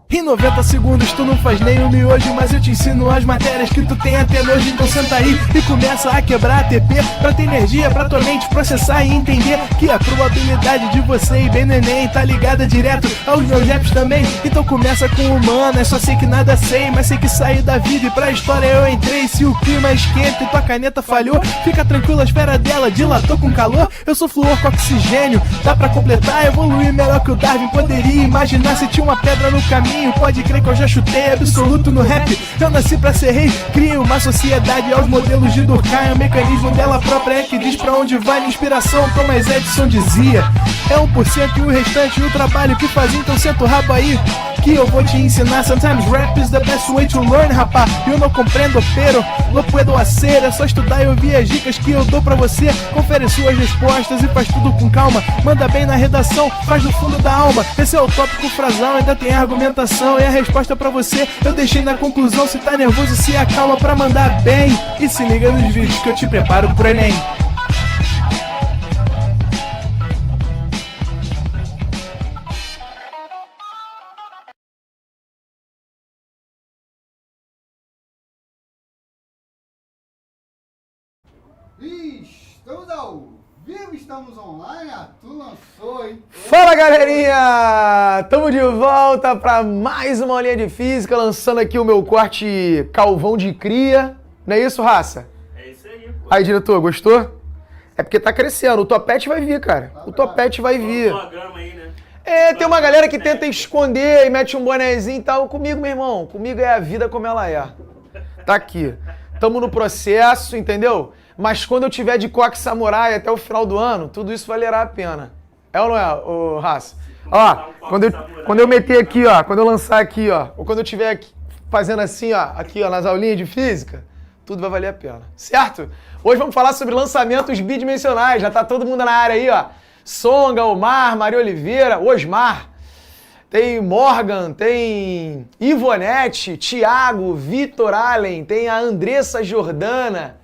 Em 90 segundos tu não faz nem um miojo, mas eu te ensino as matérias que tu tem até nojo. Então senta aí e começa a quebrar ATP pra ter energia, pra tua mente processar e entender que a probabilidade de você ir bem no Enem tá ligada direto aos meus raps também. Então começa com humana, só sei que nada sei, mas sei que saí da vida e pra história eu entrei. Se o clima esquenta e tua caneta falhou, fica tranquilo, a esfera dela dilatou com calor. Eu sou flúor com oxigênio, dá pra completar, evoluir melhor que o Darwin poderia imaginar. Se tinha uma pedra no caminho, pode crer que eu já chutei absoluto no rap. Eu nasci pra ser rei, crio uma sociedade aos modelos de Durkheim. O mecanismo dela própria é que diz pra onde vai minha inspiração. Thomas Edison dizia, é 1% e o restante o trabalho que fazia. Então senta o rabo aí que eu vou te ensinar. Sometimes rap is the best way to learn, rapá. Eu não compreendo, pero não puedo hacer. É só estudar e ouvir as dicas que eu dou pra você. Confere suas respostas e faz tudo com calma. Manda bem na redação, faz do fundo da alma. Esse é o tópico frasal, ainda tem argumentação. E a resposta pra você eu deixei na conclusão. Se tá nervoso, se acalma pra mandar bem. E se liga nos vídeos que eu te preparo pro Enem. Estamos ao vivo, estamos online, tu lançou, hein? Fala galerinha, tamo de volta para mais uma aulinha de física, lançando aqui o meu corte calvão de cria, não é isso, raça? É isso aí, pô. Aí, diretor, gostou? É porque tá crescendo, o topete vai vir, cara, o topete vai vir. Aí, né? É, tem uma galera que tenta esconder e mete um bonezinho e tal, comigo, meu irmão, comigo é a vida como ela é. Tá aqui, tamo no processo, entendeu? Mas quando eu tiver de coque samurai até o final do ano, tudo isso valerá a pena. É ou não é, ô raça? Ó, quando eu meter aqui, ó, quando eu lançar aqui, ó, ou quando eu estiver aqui, fazendo assim, ó, aqui, ó, nas aulinhas de física, tudo vai valer a pena, certo? Hoje vamos falar sobre lançamentos bidimensionais, já tá todo mundo na área aí, ó. Songa, Omar, Maria Oliveira, Osmar, tem Morgan, tem Ivonete, Thiago, Vitor Allen, tem a Andressa Jordana,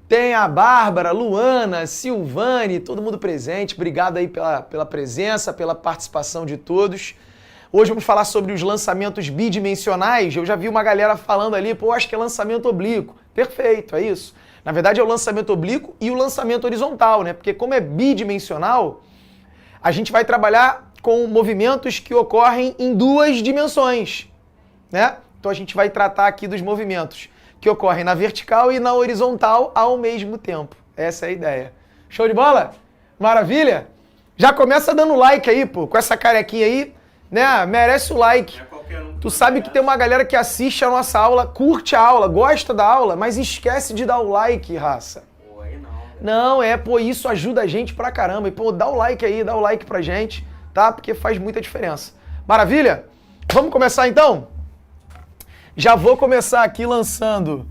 tem a Bárbara, Luana, Silvane, todo mundo presente. Obrigado aí pela presença, pela participação de todos. Hoje vamos falar sobre os lançamentos bidimensionais. Eu já vi uma galera falando ali, pô, acho que é lançamento oblíquo. Perfeito, é isso. Na verdade é o lançamento oblíquo e o lançamento horizontal, né? Porque como é bidimensional, a gente vai trabalhar com movimentos que ocorrem em duas dimensões, né? Então a gente vai tratar aqui dos movimentos que ocorrem na vertical e na horizontal ao mesmo tempo. Essa é a ideia. Show de bola? Maravilha? Já começa dando like aí, pô, com essa carequinha aí, né? Merece o like. Tu sabe que tem uma galera que assiste a nossa aula, curte a aula, gosta da aula, mas esquece de dar o like, raça. Pô, aí não. Não, pô, isso ajuda a gente pra caramba. E, pô, dá o like aí, dá o like pra gente, tá? Porque faz muita diferença. Maravilha? Vamos começar então? Já vou começar aqui lançando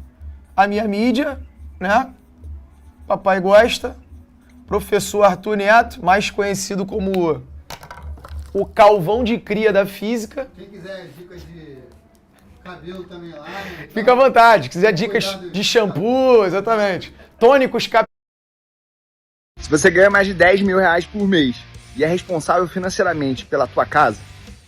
a minha mídia, né? Papai gosta. Professor Arthur Neto, mais conhecido como o calvão de cria da física. Quem quiser dicas de cabelo também lá. Né? Fica à vontade. Quiser dicas de shampoo, exatamente. Tônicos capilares. Se você ganha mais de 10 mil reais por mês e é responsável financeiramente pela tua casa,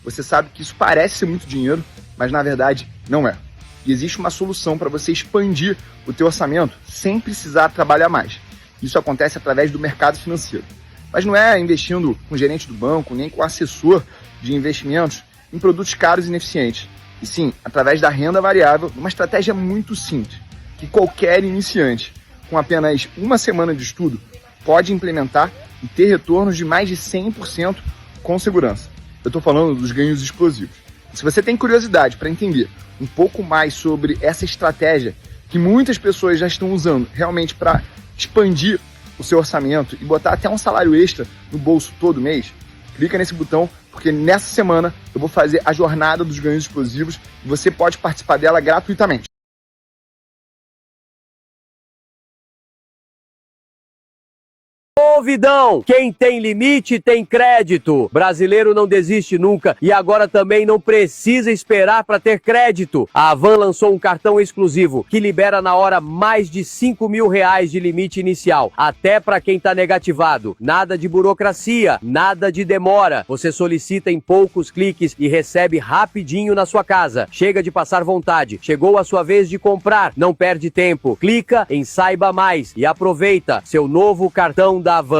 você sabe que isso parece ser muito dinheiro, mas na verdade não é. E existe uma solução para você expandir o teu orçamento sem precisar trabalhar mais. Isso acontece através do mercado financeiro. Mas não é investindo com o gerente do banco, nem com o assessor de investimentos em produtos caros e ineficientes. E sim, através da renda variável, uma estratégia muito simples, que qualquer iniciante, com apenas uma semana de estudo, pode implementar e ter retornos de mais de 100% com segurança. Eu estou falando dos ganhos explosivos. Se você tem curiosidade para entender um pouco mais sobre essa estratégia que muitas pessoas já estão usando realmente para expandir o seu orçamento e botar até um salário extra no bolso todo mês, clica nesse botão, porque nessa semana eu vou fazer a jornada dos ganhos explosivos e você pode participar dela gratuitamente. Novidão! Quem tem limite tem crédito. Brasileiro não desiste nunca e agora também não precisa esperar para ter crédito. A Havan lançou um cartão exclusivo que libera na hora mais de R$ 5.000 de limite inicial, até para quem tá negativado. Nada de burocracia, nada de demora. Você solicita em poucos cliques e recebe rapidinho na sua casa. Chega de passar vontade. Chegou a sua vez de comprar. Não perde tempo. Clica em Saiba Mais e aproveita seu novo cartão da Havan.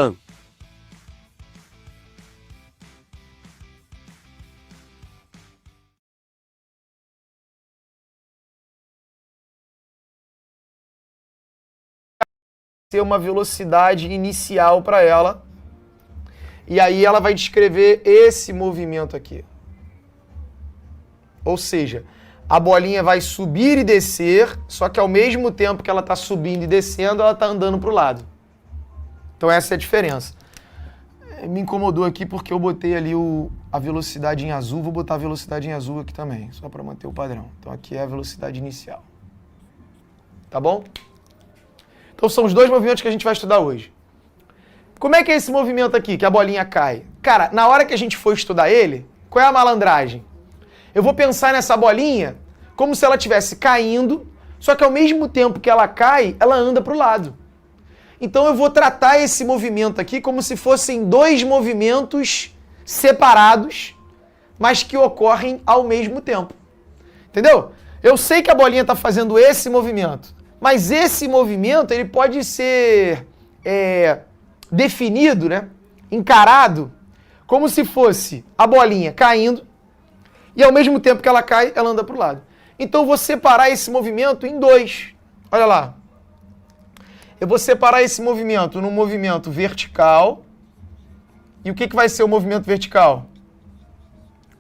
Ter uma velocidade inicial para ela. E aí ela vai descrever esse movimento aqui. Ou seja, a bolinha vai subir e descer, só que ao mesmo tempo que ela está subindo e descendo, ela está andando para o lado. Então essa é a diferença. Me incomodou aqui porque eu botei ali a velocidade em azul, vou botar a velocidade em azul aqui também, só para manter o padrão. Então aqui é a velocidade inicial. Tá bom? Então são os dois movimentos que a gente vai estudar hoje. Como é que é esse movimento aqui, que a bolinha cai? Cara, na hora que a gente for estudar ele, qual é a malandragem? Eu vou pensar nessa bolinha como se ela estivesse caindo, só que ao mesmo tempo que ela cai, ela anda para o lado. Então eu vou tratar esse movimento aqui como se fossem dois movimentos separados, mas que ocorrem ao mesmo tempo. Entendeu? Eu sei que a bolinha está fazendo esse movimento, mas esse movimento ele pode ser definido, né, encarado, como se fosse a bolinha caindo e ao mesmo tempo que ela cai, ela anda para o lado. Então eu vou separar esse movimento em dois. Olha lá. Eu vou separar esse movimento num movimento vertical. E o que vai ser o movimento vertical?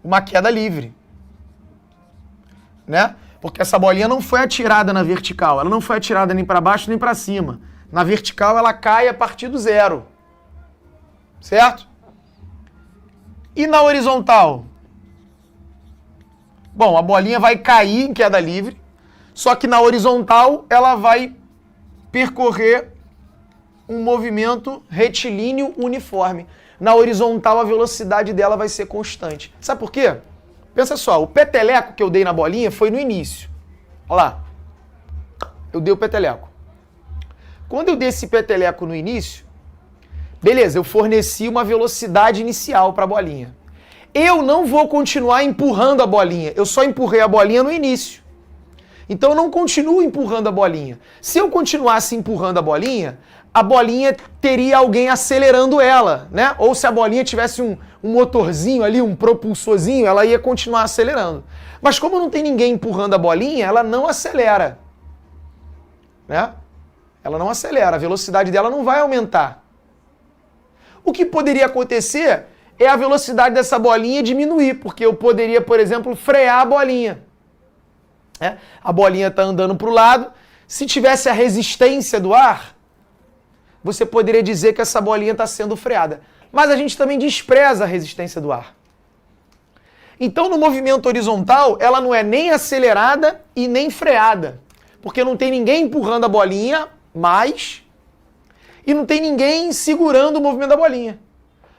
Uma queda livre. Né? Porque essa bolinha não foi atirada na vertical. Ela não foi atirada nem para baixo nem para cima. Na vertical ela cai a partir do zero. Certo? E na horizontal? Bom, a bolinha vai cair em queda livre, só que na horizontal ela vai percorrer um movimento retilíneo uniforme. Na horizontal a velocidade dela vai ser constante. Sabe por quê? Pensa só, o peteleco que eu dei na bolinha foi no início. Olha lá. Eu dei o peteleco. Quando eu dei esse peteleco no início, beleza, eu forneci uma velocidade inicial para a bolinha. Eu não vou continuar empurrando a bolinha, eu só empurrei a bolinha no início. Então eu não continuo empurrando a bolinha. Se eu continuasse empurrando a bolinha teria alguém acelerando ela, né? Ou se a bolinha tivesse um motorzinho ali, um propulsorzinho, ela ia continuar acelerando. Mas como não tem ninguém empurrando a bolinha, ela não acelera. Né? Ela não acelera, a velocidade dela não vai aumentar. O que poderia acontecer é a velocidade dessa bolinha diminuir, porque eu poderia, por exemplo, frear a bolinha. A bolinha está andando para o lado, se tivesse a resistência do ar, você poderia dizer que essa bolinha está sendo freada. Mas a gente também despreza a resistência do ar. Então, no movimento horizontal, ela não é nem acelerada e nem freada, porque não tem ninguém empurrando a bolinha mais e não tem ninguém segurando o movimento da bolinha.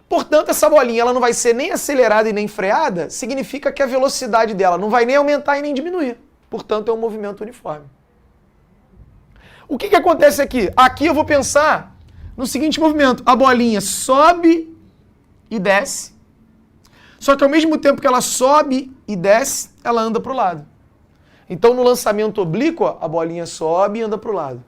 Portanto, essa bolinha ela não vai ser nem acelerada e nem freada, significa que a velocidade dela não vai nem aumentar e nem diminuir. Portanto, é um movimento uniforme. O que acontece aqui? Aqui eu vou pensar no seguinte movimento. A bolinha sobe e desce, só que ao mesmo tempo que ela sobe e desce, ela anda para o lado. Então, no lançamento oblíquo, a bolinha sobe e anda para o lado.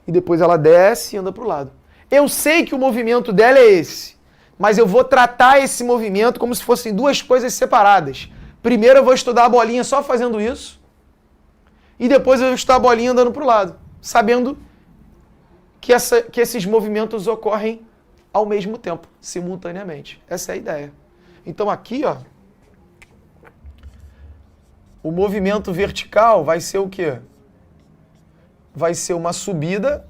E depois ela desce e anda para o lado. Eu sei que o movimento dela é esse, mas eu vou tratar esse movimento como se fossem duas coisas separadas. Primeiro eu vou estudar a bolinha só fazendo isso, e depois eu vou estudar a bolinha andando para o lado, sabendo que esses movimentos ocorrem ao mesmo tempo, simultaneamente. Essa é a ideia. Então aqui, ó, o movimento vertical vai ser o quê? Vai ser uma subida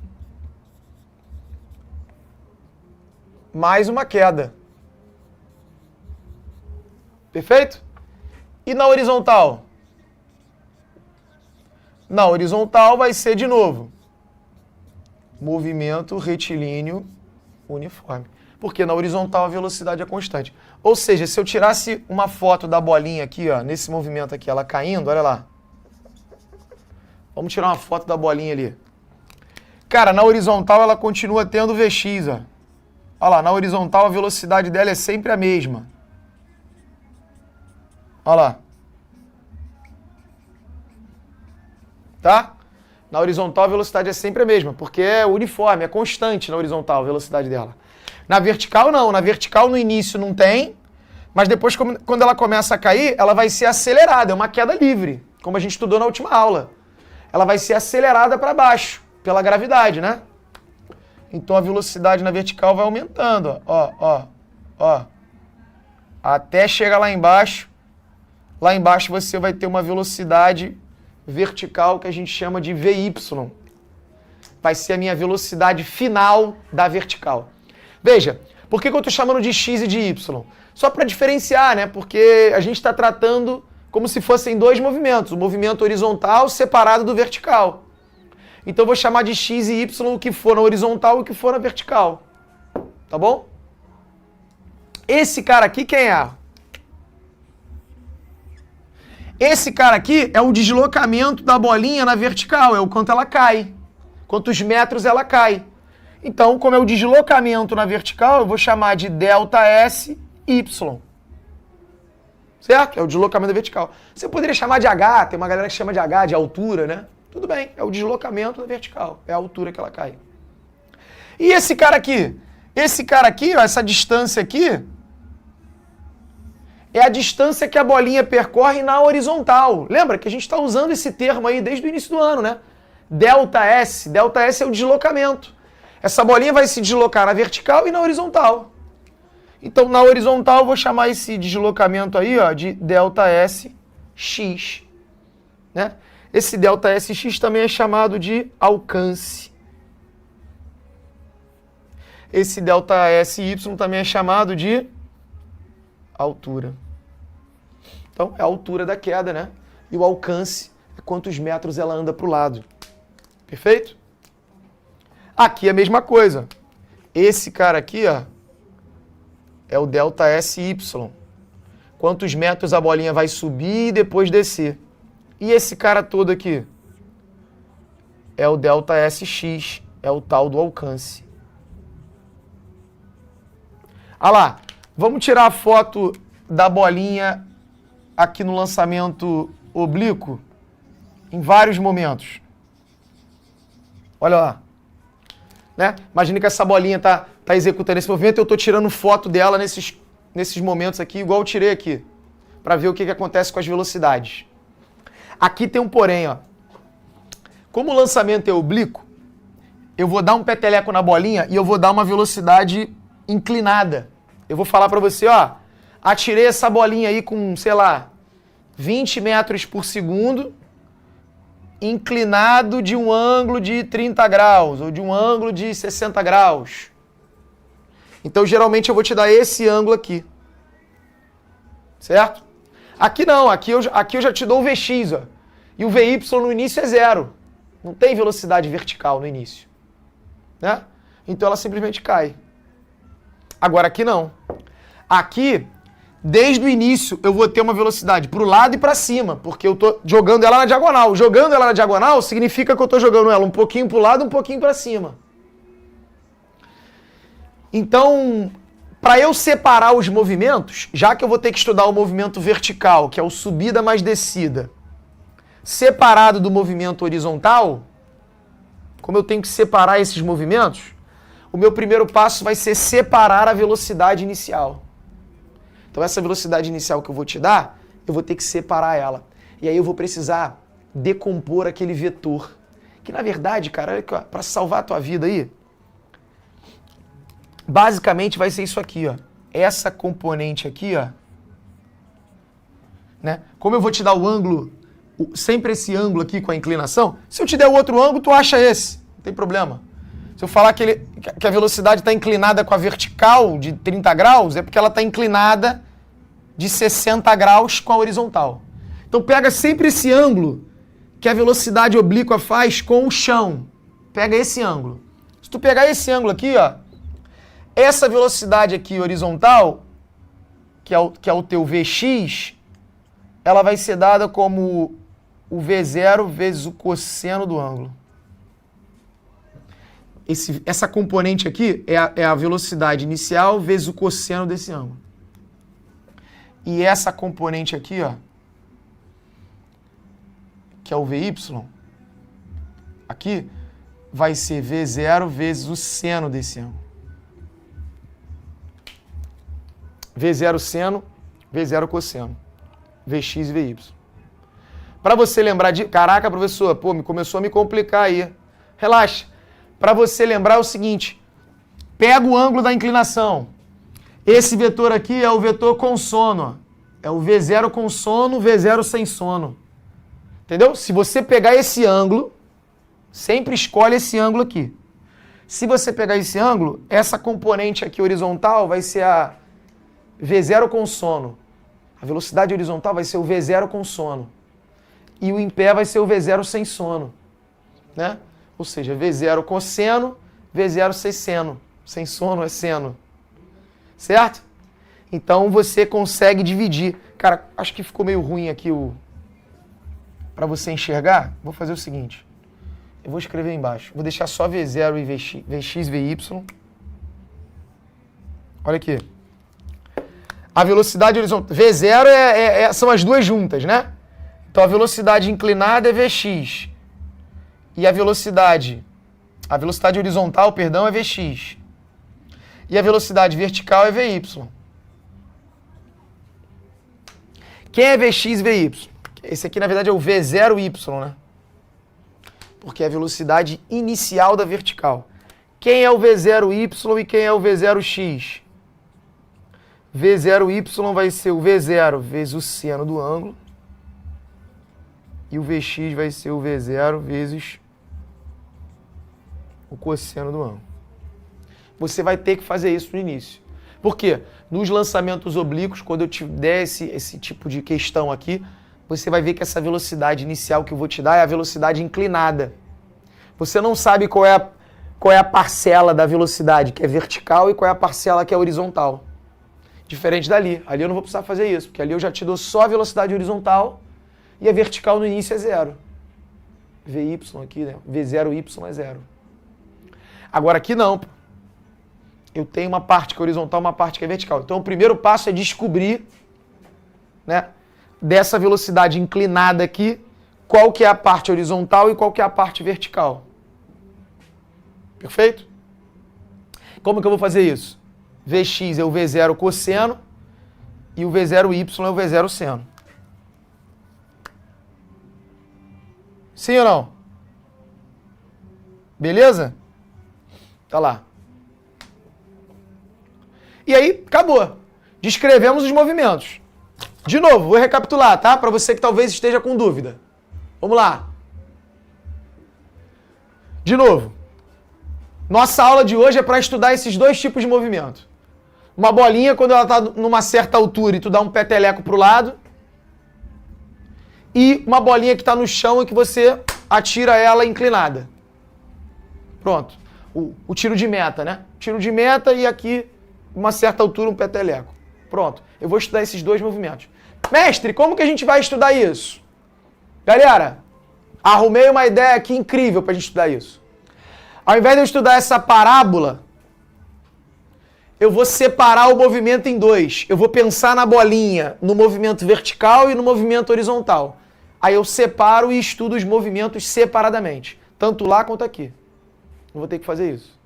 mais uma queda. Perfeito? E na horizontal? Na horizontal vai ser de novo movimento retilíneo uniforme. Porque na horizontal a velocidade é constante. Ou seja, se eu tirasse uma foto da bolinha aqui, ó, nesse movimento aqui, ela caindo, olha lá. Vamos tirar uma foto da bolinha ali. Cara, na horizontal ela continua tendo Vx, ó. Olha lá, na horizontal a velocidade dela é sempre a mesma. Olha lá. Tá? Na horizontal a velocidade é sempre a mesma, porque é uniforme, é constante na horizontal a velocidade dela. Na vertical não, na vertical no início não tem, mas depois quando ela começa a cair, ela vai ser acelerada, é uma queda livre, como a gente estudou na última aula. Ela vai ser acelerada para baixo, pela gravidade, né? Então a velocidade na vertical vai aumentando, ó. Até chegar lá embaixo. Lá embaixo você vai ter uma velocidade vertical que a gente chama de VY. Vai ser a minha velocidade final da vertical. Veja, por que eu estou chamando de X e de Y? Só para diferenciar, né? Porque a gente está tratando como se fossem dois movimentos. O movimento horizontal separado do vertical. Então eu vou chamar de X e Y o que for na horizontal e o que for na vertical. Tá bom? Esse cara aqui quem é? Esse cara aqui é o deslocamento da bolinha na vertical, é o quanto ela cai. Quantos metros ela cai. Então, como é o deslocamento na vertical, eu vou chamar de ΔSY. Certo? É o deslocamento da vertical. Você poderia chamar de H, tem uma galera que chama de H, de altura, né? Tudo bem, é o deslocamento da vertical, é a altura que ela cai. E esse cara aqui? Esse cara aqui, ó, essa distância aqui, é a distância que a bolinha percorre na horizontal. Lembra que a gente está usando esse termo aí desde o início do ano, né? ΔS. ΔS é o deslocamento. Essa bolinha vai se deslocar na vertical e na horizontal. Então, na horizontal, eu vou chamar esse deslocamento aí, ó, de ΔSX. Né? Esse ΔSX também é chamado de alcance. Esse ΔSY também é chamado de altura. Então, é a altura da queda, né? E o alcance é quantos metros ela anda para o lado. Perfeito? Aqui é a mesma coisa. Esse cara aqui, ó, é o ΔSY. Quantos metros a bolinha vai subir e depois descer. E esse cara todo aqui é o ΔSX, é o tal do alcance. Ah lá, vamos tirar a foto da bolinha aqui no lançamento oblíquo em vários momentos. Olha lá. Né? Imagina que essa bolinha tá executando esse movimento, eu estou tirando foto dela nesses momentos aqui, igual eu tirei aqui, para ver o que acontece com as velocidades. Aqui tem um porém, ó. Como o lançamento é oblíquo, eu vou dar um peteleco na bolinha e eu vou dar uma velocidade inclinada. Eu vou falar para você, ó, atirei essa bolinha aí com, sei lá, 20 metros por segundo, inclinado de um ângulo de 30 graus ou de um ângulo de 60 graus. Então, geralmente, eu vou te dar esse ângulo aqui. Certo? Aqui não, aqui eu já te dou o Vx, ó. E o Vy no início é zero. Não tem velocidade vertical no início. Né? Então, ela simplesmente cai. Agora, aqui não. Aqui, desde o início, eu vou ter uma velocidade para o lado e para cima, porque eu estou jogando ela na diagonal. Jogando ela na diagonal significa que eu estou jogando ela um pouquinho para o lado, um pouquinho para cima. Então, para eu separar os movimentos, já que eu vou ter que estudar o movimento vertical, que é o subida mais descida, separado do movimento horizontal, como eu tenho que separar esses movimentos, o meu primeiro passo vai ser separar a velocidade inicial. Então essa velocidade inicial que eu vou te dar, eu vou ter que separar ela. E aí eu vou precisar decompor aquele vetor. Que na verdade, cara, para salvar a tua vida aí, basicamente vai ser isso aqui, ó. Essa componente aqui, ó. Né? Como eu vou te dar o ângulo, sempre esse ângulo aqui com a inclinação, se eu te der o outro ângulo, tu acha esse. Não tem problema. Se eu falar que a velocidade está inclinada com a vertical de 30 graus, é porque ela está inclinada de 60 graus com a horizontal. Então pega sempre esse ângulo que a velocidade oblíqua faz com o chão. Pega esse ângulo. Se tu pegar esse ângulo aqui, ó, essa velocidade aqui horizontal, que é o teu Vx, ela vai ser dada como o V0 vezes o cosseno do ângulo. Essa componente aqui é a velocidade inicial vezes o cosseno desse ângulo. E essa componente aqui, ó, que é o Vy, aqui vai ser V0 vezes o seno desse ângulo. V0 seno, V0 cosseno. Vx e Vy. Para você lembrar de... Caraca, professor, pô, começou a me complicar aí. Relaxa. Para você lembrar é o seguinte, pega o ângulo da inclinação. Esse vetor aqui é o vetor com sono. É o V0 com sono, V0 sem sono. Entendeu? Se você pegar esse ângulo, sempre escolhe esse ângulo aqui. Se você pegar esse ângulo, essa componente aqui horizontal vai ser a V0 com sono. A velocidade horizontal vai ser o V0 com sono. E o em pé vai ser o V0 sem sono. Né? Ou seja, V0 cosseno, V0 sem seno. Sem sono é seno. Certo? Então você consegue dividir. Cara, acho que ficou meio ruim aqui para você enxergar. Vou fazer o seguinte. Eu vou escrever embaixo. Vou deixar só V0 e Vx, Vy. Olha aqui. A velocidade horizontal... V0 são as duas juntas, né? Então a velocidade inclinada é Vx. E a velocidade horizontal, perdão, é Vx. E a velocidade vertical é Vy. Quem é Vx e Vy? Esse aqui, na verdade, é o V0y, né? Porque é a velocidade inicial da vertical. Quem é o V0y e quem é o V0x? V0y vai ser o V0 vezes o seno do ângulo. E o Vx vai ser o V0 vezes o cosseno do ângulo. Você vai ter que fazer isso no início. Por quê? Nos lançamentos oblíquos, quando eu te der esse tipo de questão aqui, você vai ver que essa velocidade inicial que eu vou te dar é a velocidade inclinada. Você não sabe qual é a parcela da velocidade que é vertical e qual é a parcela que é horizontal. Diferente dali. Ali eu não vou precisar fazer isso, porque ali eu já te dou só a velocidade horizontal e a vertical no início é 0. Vy aqui, né? V0y é 0. Agora aqui não. Eu tenho uma parte que é horizontal, uma parte que é vertical. Então o primeiro passo é descobrir, né, dessa velocidade inclinada aqui, qual que é a parte horizontal e qual que é a parte vertical. Perfeito? Como que eu vou fazer isso? Vx é o V0 cosseno e o V0y é o V0 seno. Sim ou não? Beleza? Tá lá. E aí, acabou. Descrevemos os movimentos. De novo, vou recapitular, tá? Para você que talvez esteja com dúvida. Vamos lá. De novo. Nossa aula de hoje é para estudar esses dois tipos de movimento. Uma bolinha, quando ela está numa certa altura e tu dá um peteleco para o lado. E uma bolinha que está no chão e que você atira ela inclinada. Pronto. O tiro de meta, né? Tiro de meta e aqui, uma certa altura, um peteleco. Pronto. Eu vou estudar esses dois movimentos. Mestre, como que a gente vai estudar isso? Galera, arrumei uma ideia aqui incrível para a gente estudar isso. Ao invés de eu estudar essa parábola, eu vou separar o movimento em dois. Eu vou pensar na bolinha, no movimento vertical e no movimento horizontal. Aí eu separo e estudo os movimentos separadamente. Tanto lá quanto aqui. Eu vou ter que fazer isso.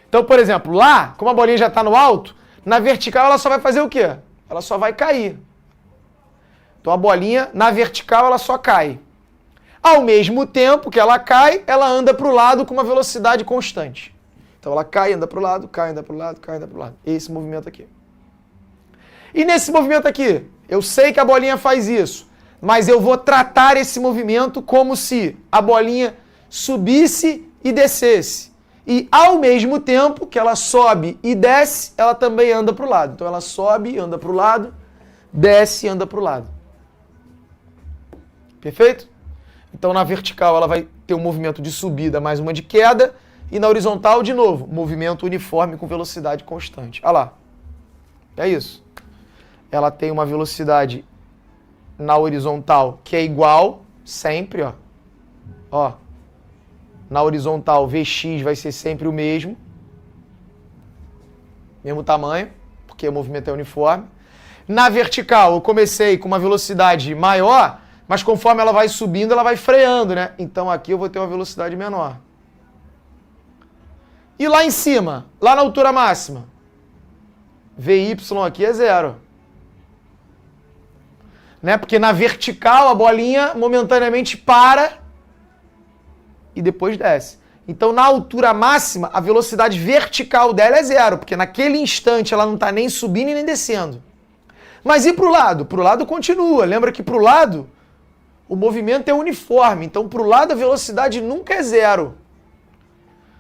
Então, por exemplo, lá, como a bolinha já está no alto, na vertical ela só vai fazer o quê? Ela só vai cair. Então a bolinha, na vertical, ela só cai. Ao mesmo tempo que ela cai, ela anda para o lado com uma velocidade constante. Então ela cai, anda para o lado, cai, anda para o lado, cai, anda para o lado. Esse movimento aqui. E nesse movimento aqui, eu sei que a bolinha faz isso, mas eu vou tratar esse movimento como se a bolinha subisse e descesse. E ao mesmo tempo que ela sobe e desce, ela também anda para o lado. Então ela sobe e anda para o lado, desce e anda para o lado. Perfeito? Então na vertical ela vai ter um movimento de subida mais uma de queda, E na horizontal, de novo, movimento uniforme com velocidade constante. Olha lá. É isso. Ela tem uma velocidade na horizontal que é igual sempre, ó. Ó. Na horizontal, Vx vai ser sempre o mesmo. Mesmo tamanho, porque o movimento é uniforme. Na vertical, eu comecei com uma velocidade maior, mas conforme ela vai subindo, ela vai freando, né? Então aqui eu vou ter uma velocidade menor. E lá em cima, lá na altura máxima, Vy aqui é zero. Né? Porque na vertical a bolinha momentaneamente para e depois desce. Então na altura máxima a velocidade vertical dela é zero, porque naquele instante ela não está nem subindo e nem descendo. Mas e para o lado? Para o lado continua. Lembra que para o lado o movimento é uniforme. Então para o lado a velocidade nunca é zero.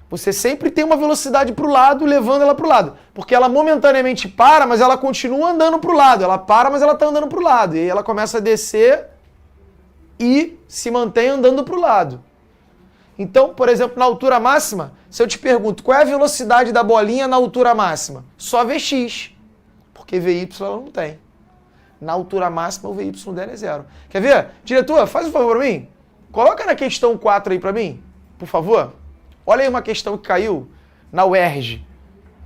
Você sempre tem uma velocidade para o lado, levando ela para o lado. Porque ela momentaneamente para, mas ela continua andando para o lado. Ela para, mas ela está andando para o lado. E aí ela começa a descer e se mantém andando para o lado. Então, por exemplo, na altura máxima, se eu te pergunto qual é a velocidade da bolinha na altura máxima? Só Vx. Porque Vy ela não tem. Na altura máxima, o Vy dela é zero. Quer ver? Diretor, faz um favor para mim. Coloca na questão 4 aí para mim, por favor. Olha aí uma questão que caiu na UERJ,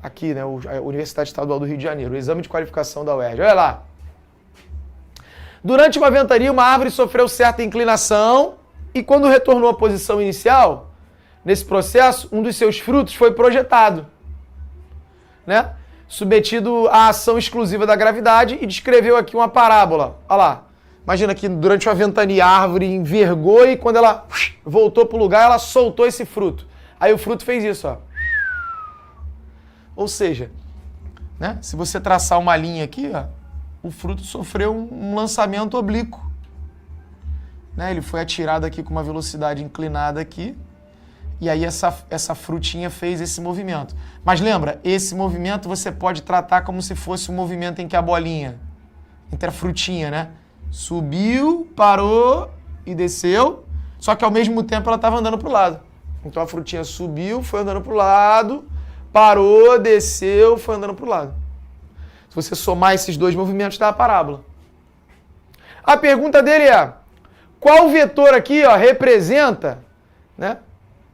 aqui, né, a Universidade Estadual do Rio de Janeiro, o exame de qualificação da UERJ. Olha lá. Durante uma ventania, uma árvore sofreu certa inclinação e quando retornou à posição inicial, nesse processo, um dos seus frutos foi projetado, né, submetido à ação exclusiva da gravidade e descreveu aqui uma parábola. Olha lá. Imagina que durante uma ventania a árvore envergou e quando ela voltou para o lugar, ela soltou esse fruto. Aí o fruto fez isso, ó. Ou seja, né, se você traçar uma linha aqui, ó, o fruto sofreu um lançamento oblíquo. Né, ele foi atirado aqui com uma velocidade inclinada aqui, e aí essa frutinha fez esse movimento. Mas lembra, esse movimento você pode tratar como se fosse um movimento em que a bolinha, entre a frutinha, né, subiu, parou e desceu, só que ao mesmo tempo ela estava andando para o lado. Então a frutinha subiu, foi andando para o lado, parou, desceu, foi andando para o lado. Se você somar esses dois movimentos, dá a parábola. A pergunta dele é, qual vetor aqui, ó, representa, né?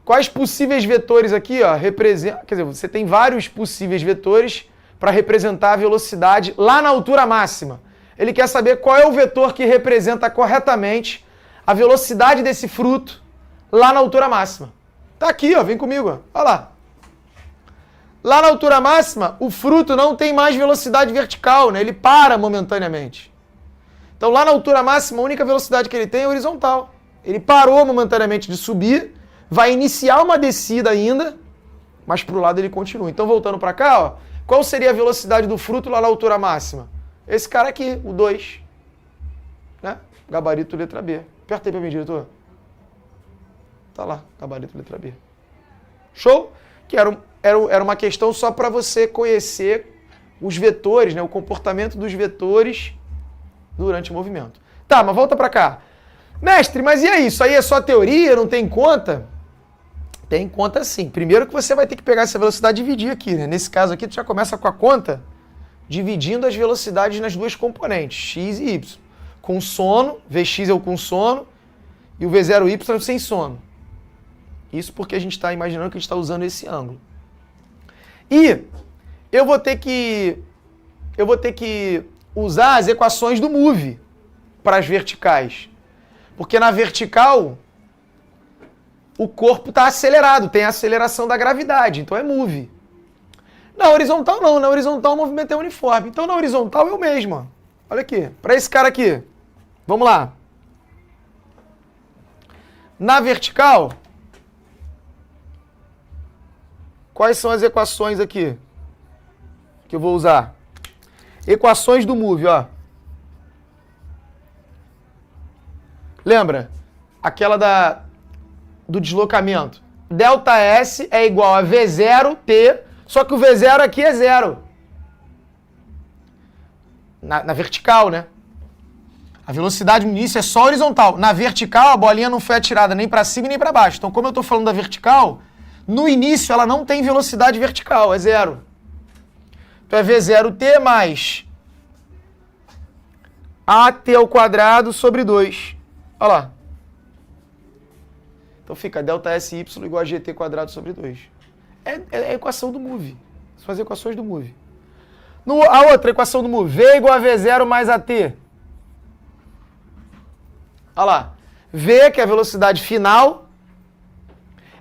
Quais possíveis vetores aqui, ó, representa, quer dizer, você tem vários possíveis vetores para representar a velocidade lá na altura máxima. Ele quer saber qual é o vetor que representa corretamente a velocidade desse fruto lá na altura máxima. Tá aqui, ó, vem comigo, ó. Olha lá. Lá na altura máxima, o fruto não tem mais velocidade vertical, né? Ele para momentaneamente. Então lá na altura máxima, a única velocidade que ele tem é horizontal. Ele parou momentaneamente de subir, vai iniciar uma descida ainda, mas para o lado ele continua. Então voltando para cá, ó, qual seria a velocidade do fruto lá na altura máxima? Esse cara aqui, o 2. Né? Gabarito letra B. Aperta aí para mim, diretor. Tá lá, gabarito letra B. Show? Que era uma questão só para você conhecer os vetores, né? O comportamento dos vetores durante o movimento. Tá, mas volta para cá. Mestre, mas e aí? Isso aí é só teoria? Não tem conta? Tem conta sim. Primeiro que você vai ter que pegar essa velocidade e dividir aqui, né? Nesse caso aqui, tu já começa com a conta dividindo as velocidades nas duas componentes, x e y. Com sono, Vx é o com sono, e o V0y sem sono. Isso porque a gente está imaginando que a gente está usando esse ângulo. E eu vou ter que usar as equações do move para as verticais. Porque na vertical, o corpo está acelerado, tem a aceleração da gravidade, então é move. Na horizontal não, na horizontal o movimento é uniforme. Então na horizontal é o mesmo. Ó. Olha aqui, para esse cara aqui. Vamos lá. Na vertical, quais são as equações aqui que eu vou usar? Equações do move, ó. Lembra? Aquela do deslocamento. Delta S é igual a V0T, só que o V0 aqui é zero. Na vertical, né? A velocidade no início é só horizontal. Na vertical, a bolinha não foi atirada nem para cima nem para baixo. Então, como eu estou falando da vertical, No início, ela não tem velocidade vertical, é zero. Então é V0t mais AT ao quadrado sobre 2. Olha lá. Então fica ΔSY igual a GT quadrado sobre 2. É a equação do move. São as equações do move. A outra equação do move, V igual a V0 mais AT. Olha lá. V, que é a velocidade final,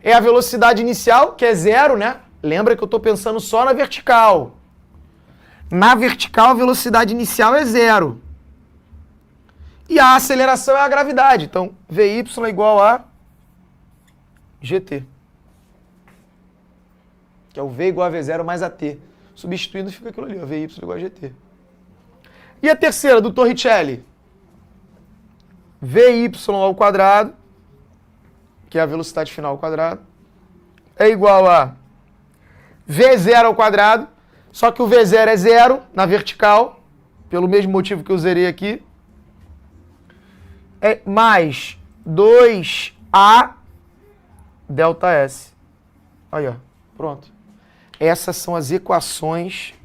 é a velocidade inicial, que é zero, né? Lembra que eu estou pensando só na vertical. Na vertical, a velocidade inicial é zero. E a aceleração é a gravidade. Então, Vy é igual a GT. Que é o V igual a V0 mais AT. Substituindo, fica aquilo ali, ó, Vy igual a GT. E a terceira, do Torricelli? Vy ao quadrado, que é a velocidade final ao quadrado, é igual a V0 ao quadrado, só que o V0 é zero na vertical, pelo mesmo motivo que eu zerei aqui, é mais 2A ΔS. Aí, ó, pronto. Essas são as equações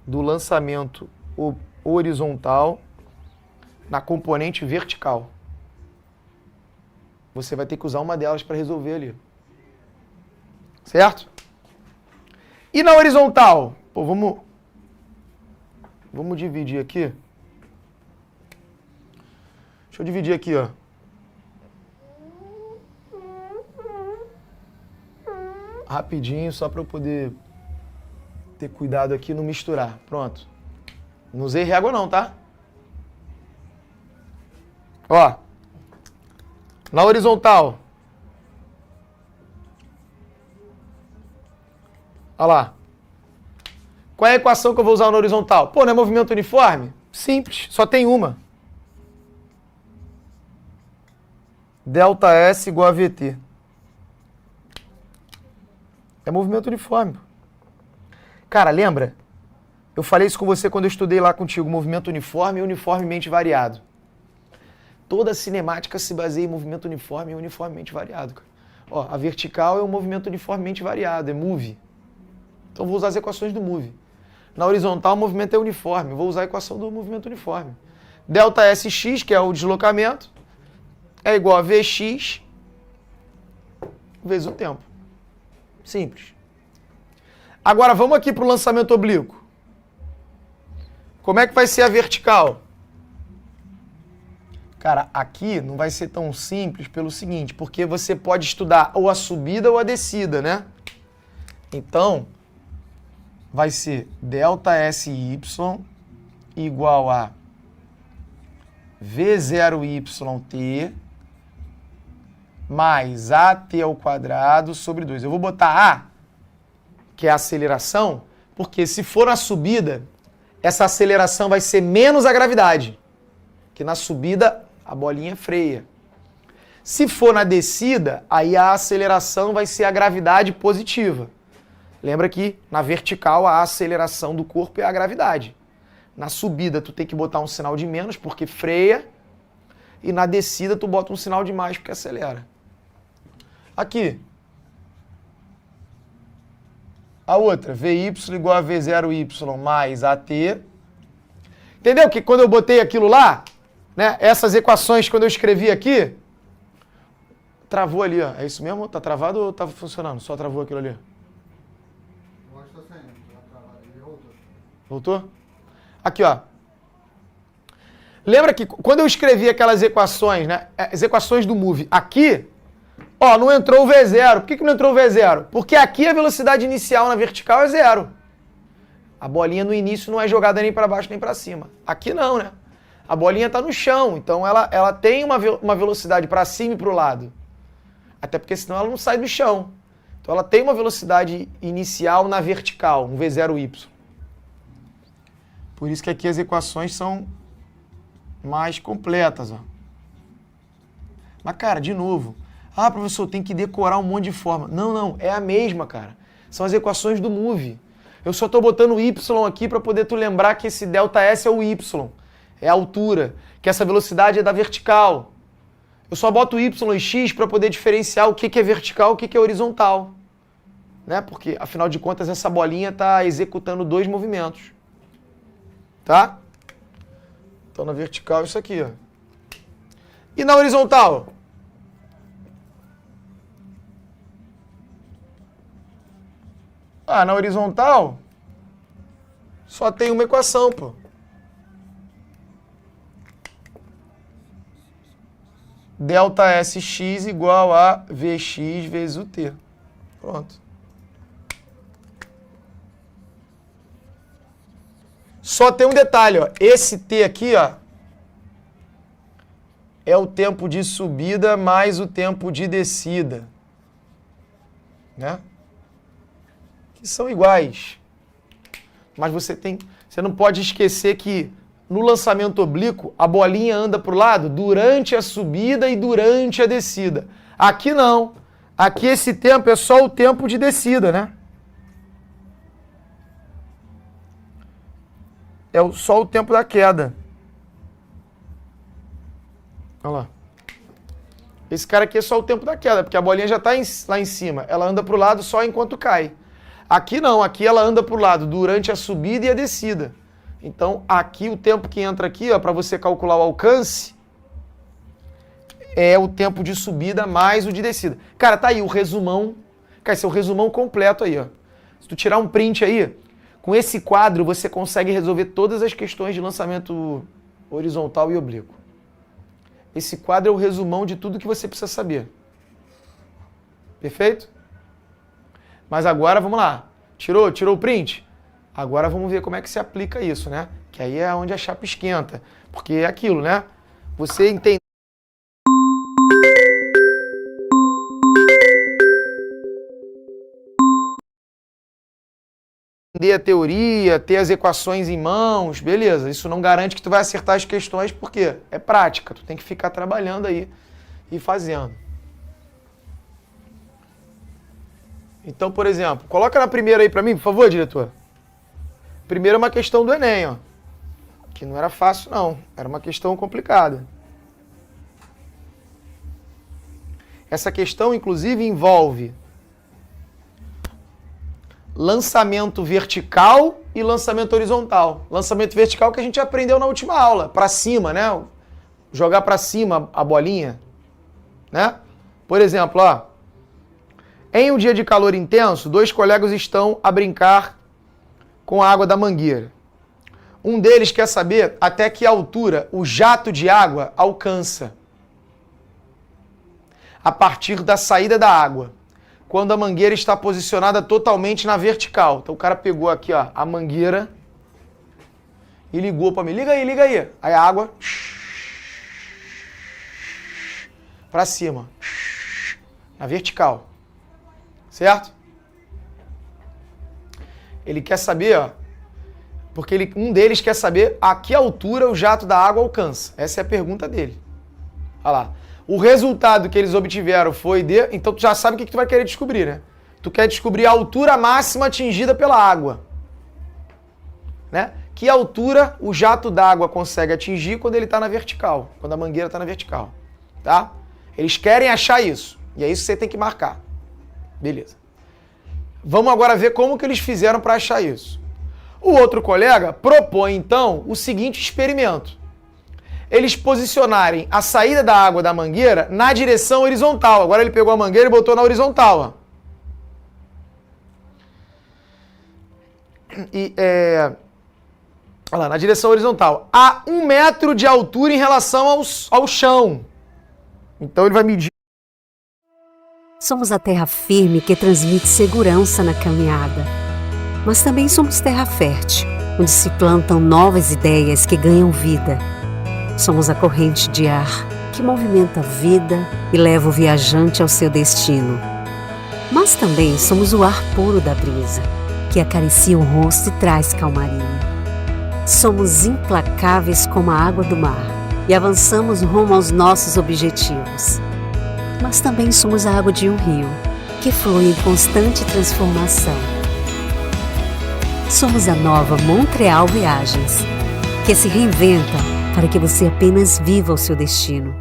do lançamento horizontal na componente vertical. Você vai ter que usar uma delas para resolver ali. Certo? E na horizontal? Pô, vamos dividir aqui. Deixa eu dividir aqui, ó. Rapidinho, só para eu poder ter cuidado aqui e não misturar. Pronto. Não usei régua não, tá? Ó. Na horizontal. Olha lá. Qual é a equação que eu vou usar na horizontal? Pô, não é movimento uniforme? Simples, só tem uma. ΔS igual a VT. É movimento uniforme. Cara, lembra? Eu falei isso com você quando eu estudei lá contigo, movimento uniforme e uniformemente variado. Toda a cinemática se baseia em movimento uniforme e uniformemente variado. Cara. Ó, a vertical é um movimento uniformemente variado, é move. Então vou usar as equações do move. Na horizontal o movimento é uniforme, vou usar a equação do movimento uniforme. ΔSx, que é o deslocamento, é igual a Vx vezes o tempo. Simples. Agora vamos aqui para o lançamento oblíquo. Como é que vai ser a vertical? Cara, aqui não vai ser tão simples pelo seguinte, porque você pode estudar ou a subida ou a descida, né? Então, vai ser ΔSY igual a V0YT mais AT ao quadrado sobre 2. Eu vou botar A, que é a aceleração, porque se for na subida, essa aceleração vai ser menos a gravidade. Que na subida a bolinha freia. Se for na descida, aí a aceleração vai ser a gravidade positiva. Lembra que na vertical a aceleração do corpo é a gravidade. Na subida tu tem que botar um sinal de menos porque freia. E na descida tu bota um sinal de mais porque acelera. Aqui. A outra, Vy igual a V0Y mais AT. Entendeu que quando eu botei aquilo lá, né, essas equações, quando eu escrevi aqui, travou ali, ó. É isso mesmo? Tá travado ou tá funcionando? Só travou aquilo ali? Eu acho que tá saindo. Tá travado. Ele voltou. Voltou? Aqui, ó. Lembra que quando eu escrevi aquelas equações, né, as equações do move, aqui, ó, não entrou o V0. Por que não entrou o V0? Porque aqui a velocidade inicial na vertical é zero. A bolinha no início não é jogada nem para baixo nem para cima. Aqui não, né? A bolinha está no chão, então ela tem uma velocidade para cima e para o lado. Até porque senão ela não sai do chão. Então ela tem uma velocidade inicial na vertical, um V0Y. Por isso que aqui as equações são mais completas, ó. Mas, cara, de novo, ah, professor, tem que decorar um monte de forma. Não, é a mesma, cara. São as equações do move. Eu só estou botando o Y aqui para poder tu lembrar que esse ΔS é o Y. É a altura. Que essa velocidade é da vertical. Eu só boto Y e X para poder diferenciar o que é vertical e o que é horizontal. Né? Porque, afinal de contas, essa bolinha está executando 2 movimentos. Tá? Então, na vertical, isso aqui. Ó. E na horizontal? Ah, na horizontal, só tem uma equação, pô. Delta SX igual a VX vezes o T. Pronto. Só tem um detalhe, ó. Esse T aqui, ó, é o tempo de subida mais o tempo de descida. Né? Que são iguais. Mas você não pode esquecer que no lançamento oblíquo, a bolinha anda para o lado durante a subida e durante a descida. Aqui não. Aqui esse tempo é só o tempo de descida, né? É só o tempo da queda. Olha lá. Esse cara aqui é só o tempo da queda, porque a bolinha já está lá em cima. Ela anda para o lado só enquanto cai. Aqui não, aqui ela anda para o lado durante a subida e a descida. Então, aqui o tempo que entra aqui, ó, para você calcular o alcance, é o tempo de subida mais o de descida. Cara, tá aí o resumão. Cara, esse é o resumão completo aí, ó. Se tu tirar um print aí, com esse quadro você consegue resolver todas as questões de lançamento horizontal e oblíquo. Esse quadro é o resumão de tudo que você precisa saber. Perfeito? Mas agora, vamos lá. Tirou o print? Agora vamos ver como é que se aplica isso, né? Que aí é onde a chapa esquenta. Porque é aquilo, né? Você entende a teoria, ter as equações em mãos, beleza. Isso não garante que tu vai acertar as questões, porque é prática. Tu tem que ficar trabalhando aí e fazendo. Então, por exemplo, coloca na primeira aí pra mim, por favor, diretor. Primeiro é uma questão do Enem, ó. Que não era fácil, não. Era uma questão complicada. Essa questão, inclusive, envolve lançamento vertical e lançamento horizontal. Lançamento vertical que a gente aprendeu na última aula, para cima, né? Jogar para cima a bolinha, né? Por exemplo, ó. Em um dia de calor intenso, 2 colegas estão a brincar com a água da mangueira. Um deles quer saber até que altura o jato de água alcança a partir da saída da água, quando a mangueira está posicionada totalmente na vertical. Então o cara pegou aqui, ó, a mangueira e ligou para mim. Liga aí, liga aí. Aí a água para cima, na vertical. Certo? Ele quer saber, ó, porque um deles quer saber a que altura o jato da água alcança. Essa é a pergunta dele. Olha lá. O resultado que eles obtiveram foi de... Então tu já sabe o que tu vai querer descobrir, né? Tu quer descobrir a altura máxima atingida pela água. Né? Que altura o jato d'água consegue atingir quando ele está na vertical. Quando a mangueira está na vertical. Tá? Eles querem achar isso. E é isso que você tem que marcar. Beleza. Vamos agora ver como que eles fizeram para achar isso. O outro colega propõe, então, o seguinte experimento. Eles posicionarem a saída da água da mangueira na direção horizontal. Agora ele pegou a mangueira e botou na horizontal. Ó. Olha lá, na direção horizontal. A 1 metro de altura em relação ao chão. Então ele vai medir. Somos a terra firme que transmite segurança na caminhada. Mas também somos terra fértil, onde se plantam novas ideias que ganham vida. Somos a corrente de ar que movimenta a vida e leva o viajante ao seu destino. Mas também somos o ar puro da brisa, que acaricia o rosto e traz calmaria. Somos implacáveis como a água do mar e avançamos rumo aos nossos objetivos. Mas também somos a água de um rio, que flui em constante transformação. Somos a nova Montreal Viagens, que se reinventa para que você apenas viva o seu destino.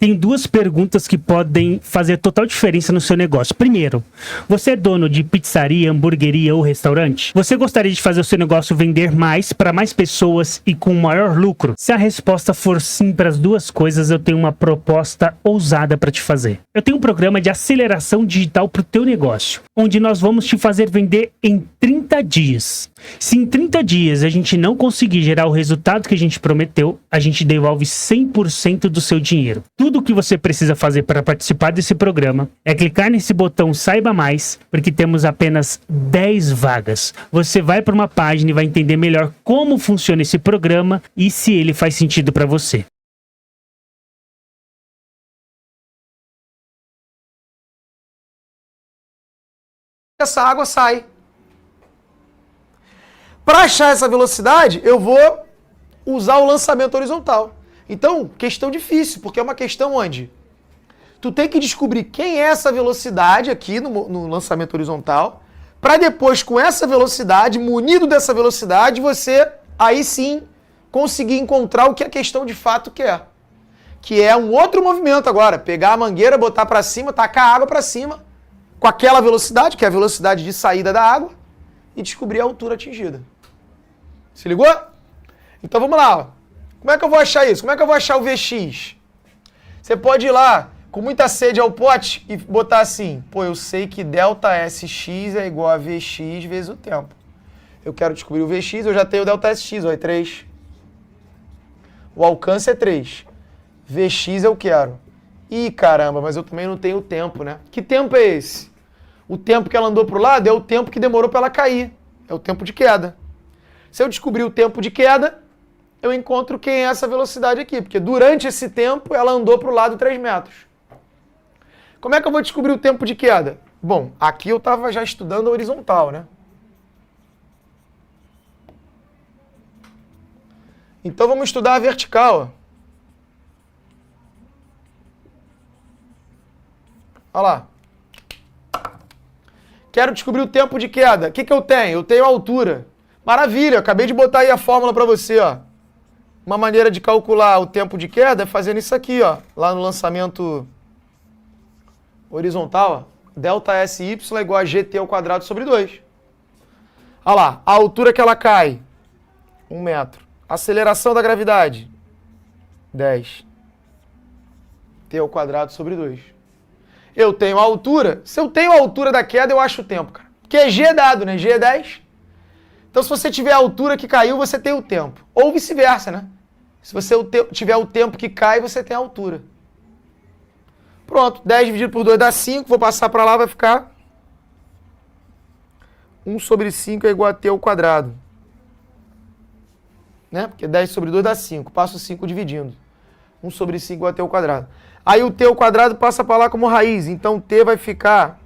Tem duas perguntas que podem fazer total diferença no seu negócio. Primeiro, você é dono de pizzaria, hamburgueria ou restaurante? Você gostaria de fazer o seu negócio vender mais para mais pessoas e com maior lucro? Se a resposta for sim para as duas coisas, eu tenho uma proposta ousada para te fazer. Eu tenho um programa de aceleração digital para o teu negócio, onde nós vamos te fazer vender em 30 dias. Se em 30 dias a gente não conseguir gerar o resultado que a gente prometeu, a gente devolve 100% do seu dinheiro. Tudo o que você precisa fazer para participar desse programa é clicar nesse botão Saiba Mais, porque temos apenas 10 vagas. Você vai para uma página e vai entender melhor como funciona esse programa e se ele faz sentido para você. Essa água sai. Para achar essa velocidade, eu vou usar o lançamento horizontal. Então, questão difícil, porque é uma questão onde tu tem que descobrir quem é essa velocidade aqui no lançamento horizontal, para depois, com essa velocidade, munido dessa velocidade, você aí sim conseguir encontrar o que a questão de fato quer. Que é um outro movimento agora, pegar a mangueira, botar para cima, tacar a água para cima, com aquela velocidade, que é a velocidade de saída da água, e descobrir a altura atingida. Se ligou? Então vamos lá. Ó. Como é que eu vou achar isso? Como é que eu vou achar o VX? Você pode ir lá, com muita sede ao pote, e botar assim, pô, eu sei que ΔSX é igual a VX vezes o tempo. Eu quero descobrir o VX, eu já tenho o ΔSX, ó, é 3. O alcance é 3. VX eu quero. Ih, caramba, mas eu também não tenho tempo, né? Que tempo é esse? O tempo que ela andou pro lado é o tempo que demorou para ela cair. É o tempo de queda. Se eu descobrir o tempo de queda, eu encontro quem é essa velocidade aqui. Porque durante esse tempo, ela andou pro lado 3 metros. Como é que eu vou descobrir o tempo de queda? Bom, aqui eu estava já estudando a horizontal, né? Então vamos estudar a vertical, ó. Olha lá. Quero descobrir o tempo de queda. O que eu tenho? Eu tenho a altura. Maravilha, acabei de botar aí a fórmula para você, ó. Uma maneira de calcular o tempo de queda é fazendo isso aqui, ó. Lá no lançamento horizontal, ó. ΔSY é igual a GT ao quadrado sobre 2. Olha lá, a altura que ela cai, 1 metro. Aceleração da gravidade, 10. T ao quadrado sobre 2. Eu tenho a altura. Se eu tenho a altura da queda, eu acho o tempo, cara. Porque G é dado, né? G é 10. Então, se você tiver a altura que caiu, você tem o tempo. Ou vice-versa, né? Se você tiver o tempo que cai, você tem a altura. Pronto. 10 dividido por 2 dá 5. Vou passar para lá, vai ficar 1 sobre 5 é igual a T ao quadrado. Né? Porque 10 sobre 2 dá 5. Passo 5 dividindo. 1 sobre 5 é igual a T ao quadrado. Aí o T ao quadrado passa para lá como raiz. Então T vai ficar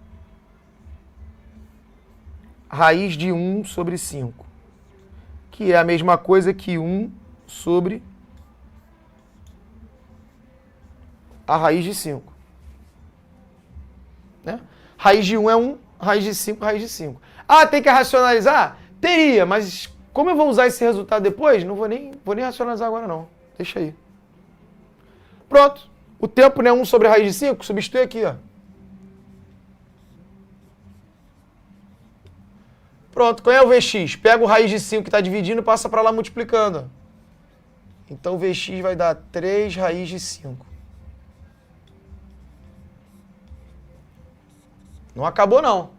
raiz de 1 sobre 5. Que é a mesma coisa que 1 sobre a raiz de 5. Né? Raiz de 1 é 1, raiz de 5, raiz de 5. Ah, tem que racionalizar? Teria, mas como eu vou usar esse resultado depois, não vou nem racionalizar agora não. Deixa aí. Pronto. O tempo não é 1 sobre a raiz de 5, substitui aqui, ó. Pronto, qual é o VX? Pega o raiz de 5 que está dividindo e passa para lá multiplicando. Então o VX vai dar 3 raiz de 5. Não acabou não.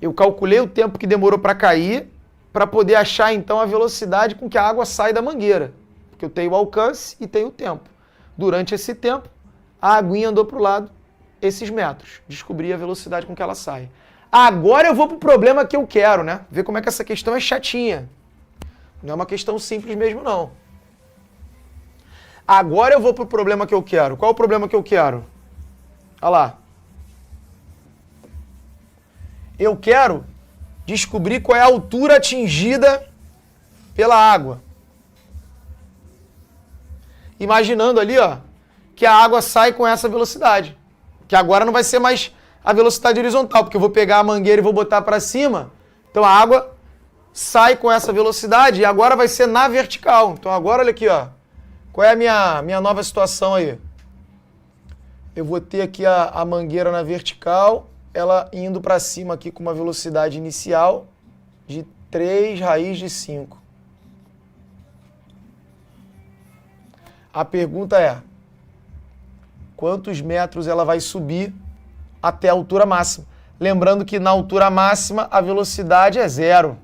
Eu calculei o tempo que demorou para cair, para poder achar então a velocidade com que a água sai da mangueira. Porque eu tenho o alcance e tenho o tempo. Durante esse tempo, a aguinha andou para o lado esses metros. Descobri a velocidade com que ela sai. Agora eu vou para o problema que eu quero, né? Ver como é que essa questão é chatinha. Não é uma questão simples mesmo, não. Agora eu vou para o problema que eu quero. Qual é o problema que eu quero? Olha lá. Eu quero descobrir qual é a altura atingida pela água. Imaginando ali, ó, que a água sai com essa velocidade. Que agora não vai ser mais a velocidade horizontal, porque eu vou pegar a mangueira e vou botar para cima. Então a água sai com essa velocidade e agora vai ser na vertical. Então agora olha aqui, ó. Qual é a minha nova situação aí? eu vou ter aqui a mangueira na vertical, ela indo para cima aqui com uma velocidade inicial de 3 raiz de 5. A pergunta é, quantos metros ela vai subir até a altura máxima? Lembrando que na altura máxima a velocidade é 0.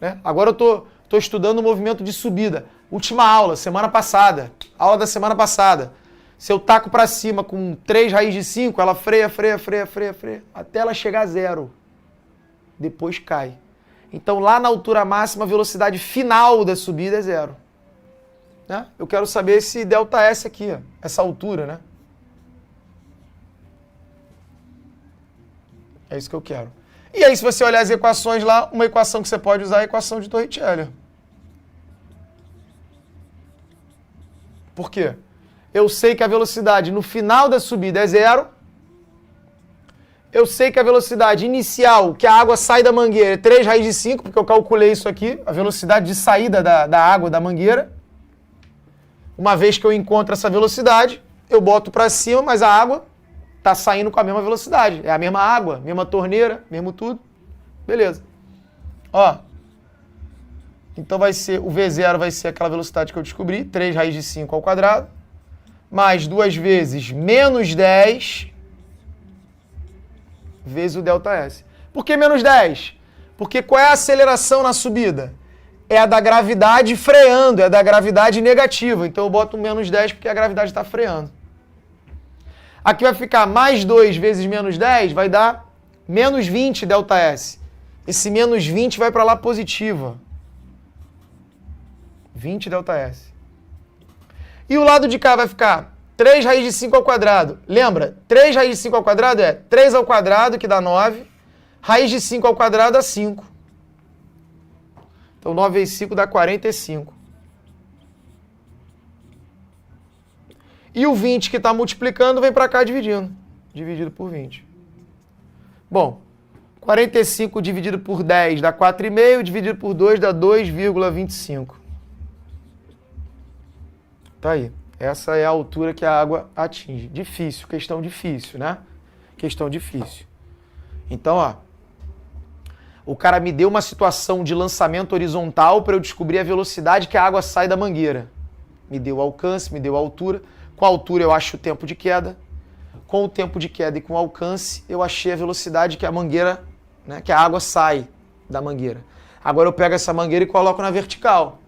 Né? Agora eu tô estudando o movimento de subida. Última aula, semana passada. Aula da semana passada. Se eu taco para cima com 3 raiz de 5, ela freia, até ela chegar a 0. Depois cai. Então lá na altura máxima a velocidade final da subida é 0. Né? Eu quero saber esse ΔS aqui, ó, essa altura, né? É isso que eu quero. E aí, se você olhar as equações lá, uma equação que você pode usar é a equação de Torricelli. Por quê? Eu sei que a velocidade no final da subida é 0. Eu sei que a velocidade inicial, que a água sai da mangueira, é 3 raiz de 5, porque eu calculei isso aqui, a velocidade de saída da água da mangueira. Uma vez que eu encontro essa velocidade, eu boto para cima, mas a água está saindo com a mesma velocidade. É a mesma água, mesma torneira, mesmo tudo. Beleza. Ó. Então vai ser, o V0 vai ser aquela velocidade que eu descobri, 3 raiz de 5 ao quadrado, mais 2 vezes menos 10 vezes o ΔS. Por que menos 10? Porque qual é a aceleração na subida? É a da gravidade freando, é a da gravidade negativa. Então eu boto menos 10 porque a gravidade está freando. Aqui vai ficar mais 2 vezes menos 10, vai dar menos 20 ΔS. Esse menos 20 vai para lá positiva. 20 ΔS. E o lado de cá vai ficar 3 raiz de 5 ao quadrado. Lembra? 3 raiz de 5 ao quadrado é 3 ao quadrado, que dá 9. Raiz de 5 ao quadrado dá 5. Então 9 vezes 5 dá 45. E o 20 que está multiplicando vem para cá dividindo. Dividido por 20. Bom, 45 dividido por 10 dá 4,5, dividido por 2 dá 2,25. Tá aí. Essa é a altura que a água atinge. Difícil, questão difícil, né? Questão difícil. Então, ó, o cara me deu uma situação de lançamento horizontal para eu descobrir a velocidade que a água sai da mangueira. Me deu o alcance, me deu a altura. Com a altura eu acho o tempo de queda. Com o tempo de queda e com o alcance, eu achei a velocidade que a mangueira, né, que a água sai da mangueira. Agora eu pego essa mangueira e coloco na vertical.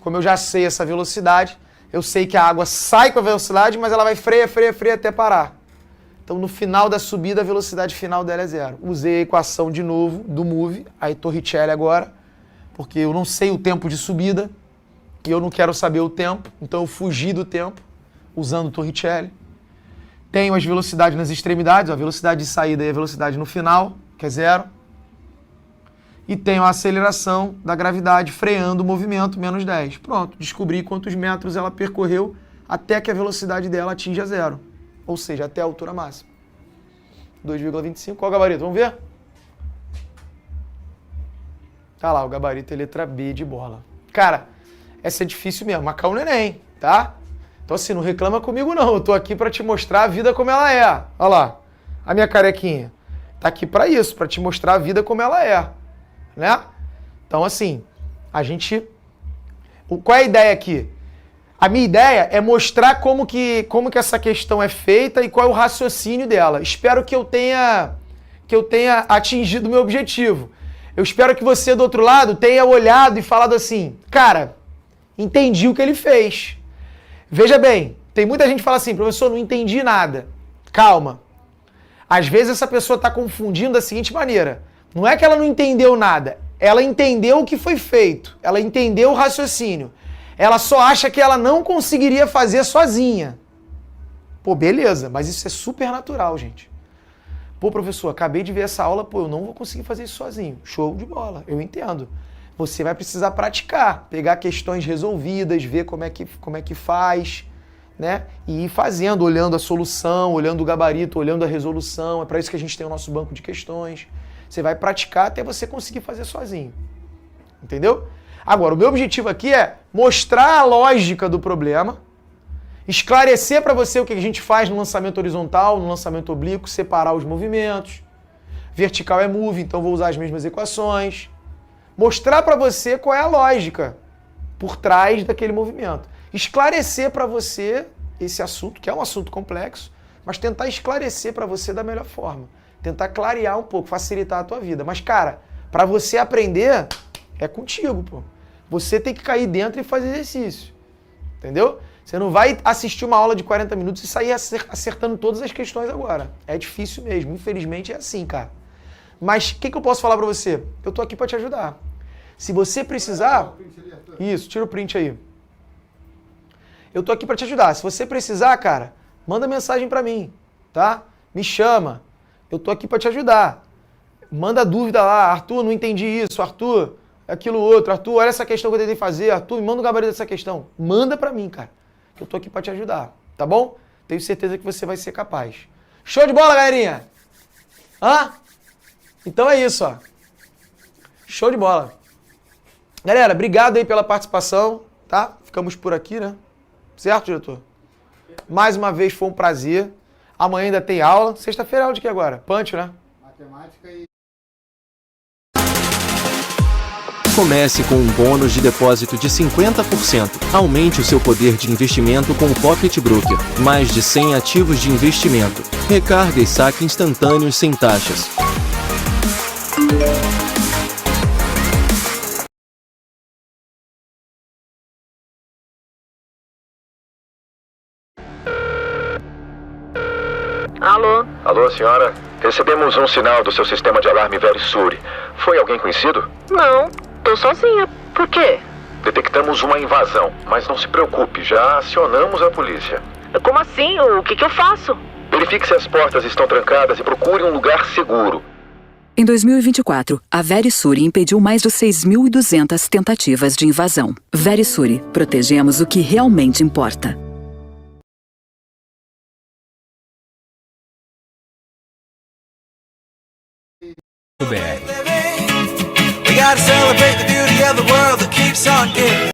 Como eu já sei essa velocidade, eu sei que a água sai com a velocidade, mas ela vai freia até parar. Então, no final da subida, a velocidade final dela é 0. Usei a equação de novo do MOVE, a Torricelli agora, porque eu não sei o tempo de subida e eu não quero saber o tempo, então eu fugi do tempo, usando o Torricelli. Tenho as velocidades nas extremidades, a velocidade de saída e a velocidade no final, que é 0. E tenho a aceleração da gravidade freando o movimento, menos 10. Pronto, descobri quantos metros ela percorreu até que a velocidade dela atinja 0. Ou seja, até a altura máxima. 2,25. Qual o gabarito? Vamos ver? Tá lá, o gabarito é letra B de bola. Cara, essa é difícil mesmo. Marcar o Enem, tá? Então assim, não reclama comigo não. Eu tô aqui pra te mostrar a vida como ela é. Olha lá, a minha carequinha. Tá aqui pra isso, pra te mostrar a vida como ela é. Né? Então assim, a gente... Qual é a ideia aqui? A minha ideia é mostrar como que essa questão é feita e qual é o raciocínio dela. Espero que eu tenha atingido o meu objetivo. Eu espero que você, do outro lado, tenha olhado e falado assim, cara, entendi o que ele fez. Veja bem, tem muita gente que fala assim, professor, não entendi nada. Calma. Às vezes essa pessoa está confundindo da seguinte maneira. Não é que ela não entendeu nada, ela entendeu o que foi feito, ela entendeu o raciocínio. Ela só acha que ela não conseguiria fazer sozinha. Pô, beleza, mas isso é super natural, gente. Pô, professor, acabei de ver essa aula, pô, eu não vou conseguir fazer isso sozinho. Show de bola, eu entendo. Você vai precisar praticar, pegar questões resolvidas, ver como é que faz, né? E ir fazendo, olhando a solução, olhando o gabarito, olhando a resolução. É para isso que a gente tem o nosso banco de questões. Você vai praticar até você conseguir fazer sozinho. Entendeu? Agora, o meu objetivo aqui é mostrar a lógica do problema Esclarecer para você o que a gente faz no lançamento horizontal, no lançamento oblíquo, separar os movimentos. Vertical é move, então vou usar as mesmas equações. Mostrar para você qual é a lógica por trás daquele movimento. Esclarecer para você esse assunto, que é um assunto complexo, mas tentar esclarecer para você da melhor forma. Tentar clarear um pouco, facilitar a tua vida. Mas, cara, para você aprender, é contigo, pô. Você tem que cair dentro e fazer exercício. Entendeu? Você não vai assistir uma aula de 40 minutos e sair acertando todas as questões agora. É difícil mesmo. Infelizmente é assim, cara. Mas o que eu posso falar pra você? Eu tô aqui pra te ajudar. Se você precisar... Isso, tira o print aí. Eu tô aqui pra te ajudar. Se você precisar, cara, manda mensagem pra mim, tá? Me chama. Eu tô aqui pra te ajudar. Manda dúvida lá. Arthur, não entendi isso. Arthur, aquilo outro. Arthur, olha essa questão que eu tentei fazer. Arthur, me manda o gabarito dessa questão. Manda pra mim, cara. Que eu tô aqui pra te ajudar, tá bom? Tenho certeza que você vai ser capaz. Show de bola, galerinha? Hã? Então é isso, ó. Show de bola. Galera, obrigado aí pela participação, tá? Ficamos por aqui, né? Certo, diretor? Mais uma vez foi um prazer. Amanhã ainda tem aula. Sexta-feira é aula de que agora? Punch, né? Matemática e... Comece com um bônus de depósito de 50%. Aumente o seu poder de investimento com o Pocket Broker. Mais de 100 ativos de investimento. Recarga e saque instantâneos sem taxas. Alô? Alô, senhora? Recebemos um sinal do seu sistema de alarme Verisuri. Foi alguém conhecido? Não, tô sozinha. Por quê? Detectamos uma invasão, mas não se preocupe, já acionamos a polícia. Como assim? O que eu faço? Verifique se as portas estão trancadas e procure um lugar seguro. Em 2024, a Verisuri impediu mais de 6.200 tentativas de invasão. Verisuri, protegemos o que realmente importa. We gotta celebrate the beauty of the world that keeps on giving.